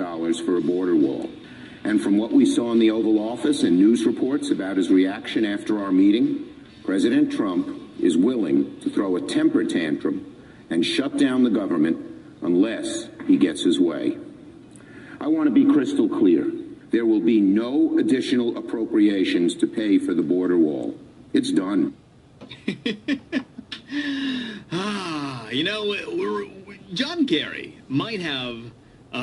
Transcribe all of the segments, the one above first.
dollars for a border wall. And from what we saw in the Oval Office and news reports about his reaction after our meeting, President Trump is willing to throw a temper tantrum and shut down the government unless he gets his way. I want to be crystal clear. There will be no additional appropriations to pay for the border wall. It's done. John Kerry might have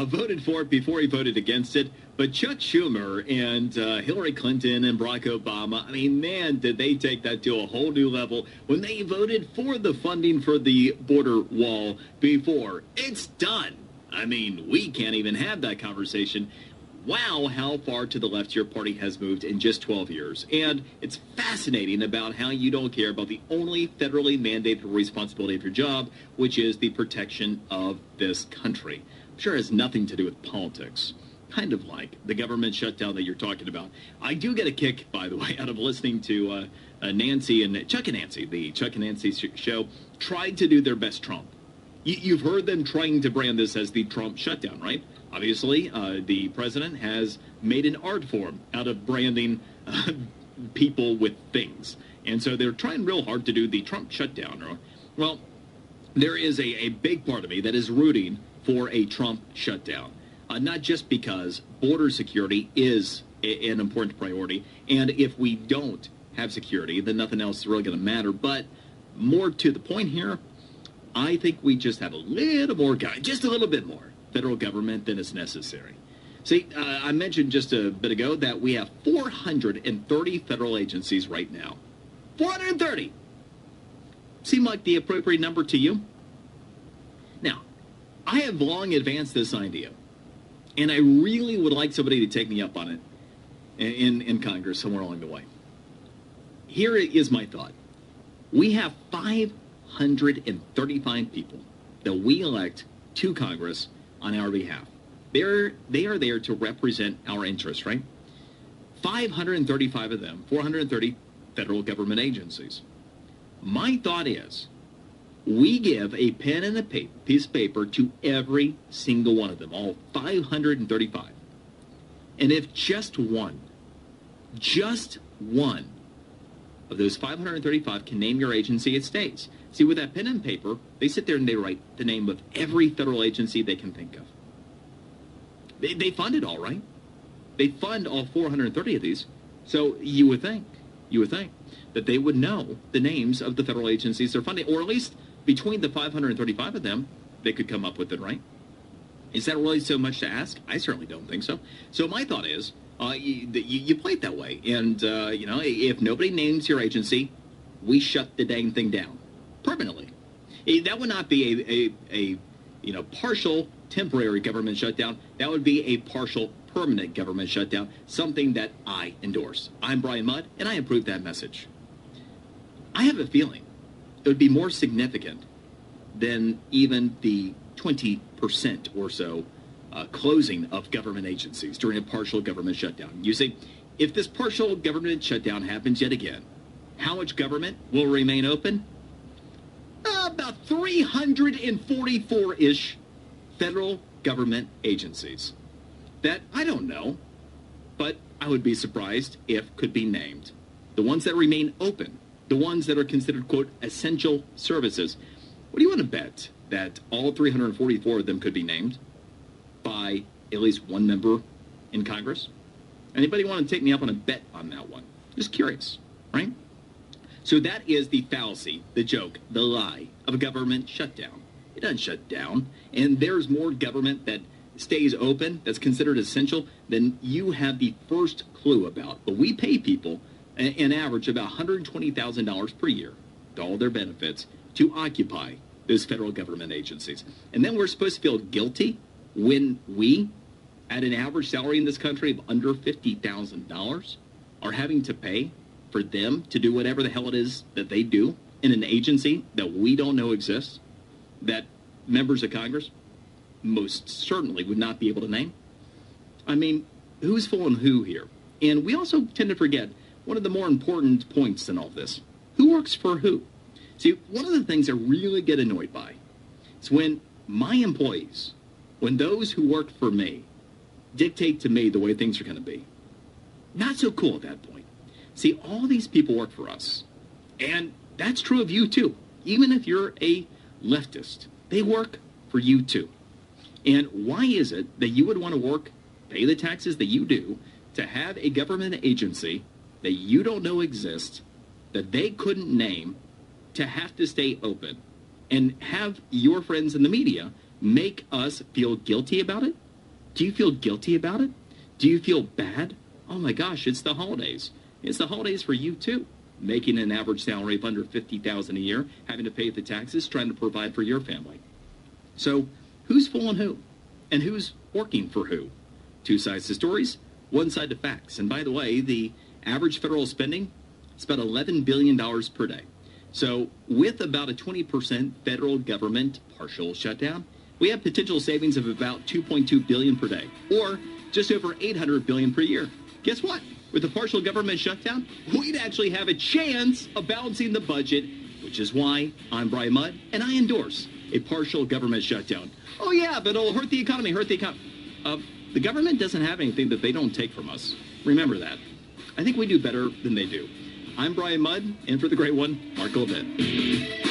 voted for it before he voted against it, but Chuck Schumer and Hillary Clinton and Barack Obama, I mean, man, did they take that to a whole new level when they voted for the funding for the border wall before. It's done. I mean, we can't even have that conversation. Wow, how far to the left your party has moved in just 12 years. And it's fascinating about how you don't care about the only federally mandated responsibility of your job, which is the protection of this country. I'm sure it has nothing to do with politics. Kind of like the government shutdown that you're talking about. I do get a kick, by the way, out of listening to Nancy and Chuck and Nancy. The Chuck and Nancy show tried to do their best Trump. You've heard them trying to brand this as the Trump shutdown, right? Obviously, the president has made an art form out of branding people with things. And so they're trying real hard to do the Trump shutdown. Well, there is a big part of me that is rooting for a Trump shutdown. Not just because border security is an important priority. And if we don't have security, then nothing else is really going to matter. But more to the point here, I think we just have a little more, just a little bit more federal government than is necessary. See, I mentioned just a bit ago that we have 430 federal agencies right now. 430! Seem like the appropriate number to you? Now, I have long advanced this idea, and I really would like somebody to take me up on it in Congress somewhere along the way. Here is my thought. We have 535 people that we elect to Congress on our behalf. They are there to represent our interests, right? 535 of them, 430 federal government agencies. My thought is, we give a pen and a piece of paper to every single one of them, all 535. And if just one of those 535 can name your agency, it stays. See, with that pen and paper, they sit there and they write the name of every federal agency they can think of. They fund it all, right? They fund all 430 of these. So you would think that they would know the names of the federal agencies they're funding, or at least between the 535 of them, they could come up with it, right? Is that really so much to ask? I certainly don't think so. So my thought is, you play it that way. And, if nobody names your agency, we shut the dang thing down permanently. That would not be a partial temporary government shutdown. That would be a partial permanent government shutdown, something that I endorse. I'm Brian Mudd, and I approve that message. I have a feeling it would be more significant than even the 20% or so closing of government agencies during a partial government shutdown. You see, if this partial government shutdown happens yet again, how much government will remain open? About 344-ish federal government agencies that I don't know, but I would be surprised if could be named. The ones that remain open, the ones that are considered, quote, essential services. What do you want to bet that all 344 of them could be named by at least one member in Congress? Anybody want to take me up on a bet on that one? Just curious, right? So that is the fallacy, the joke, the lie of a government shutdown. It doesn't shut down, and there's more government that stays open, that's considered essential, than you have the first clue about. But we pay people an average of about $120,000 per year to all their benefits to occupy those federal government agencies. And then we're supposed to feel guilty when we, at an average salary in this country of under $50,000, are having to pay for them to do whatever the hell it is that they do in an agency that we don't know exists, that members of Congress most certainly would not be able to name. I mean, who's fooling who here? And we also tend to forget one of the more important points in all this. Who works for who? See, one of the things I really get annoyed by is when my employees, when those who work for me, dictate to me the way things are going to be. Not so cool at that point. See, all these people work for us. And that's true of you too. Even if you're a leftist, they work for you too. And why is it that you would want to work, pay the taxes that you do, to have a government agency that you don't know exists, that they couldn't name, to have to stay open, and have your friends in the media make us feel guilty about it? Do you feel guilty about it? Do you feel bad? Oh my gosh, it's the holidays. It's the holidays for you too. Making an average salary of under $50,000 a year, having to pay the taxes, trying to provide for your family. So who's fooling who? And who's working for who? Two sides to stories, one side to facts. And by the way, the average federal spending is about $11 billion per day. So with about a 20% federal government partial shutdown, we have potential savings of about $2.2 billion per day, or just over $800 billion per year. Guess what? With a partial government shutdown, we'd actually have a chance of balancing the budget, which is why I'm Brian Mudd, and I endorse a partial government shutdown. Oh yeah, but it'll hurt the economy, The government doesn't have anything that they don't take from us. Remember that. I think we do better than they do. I'm Brian Mudd, and for the great one, Mark Levin.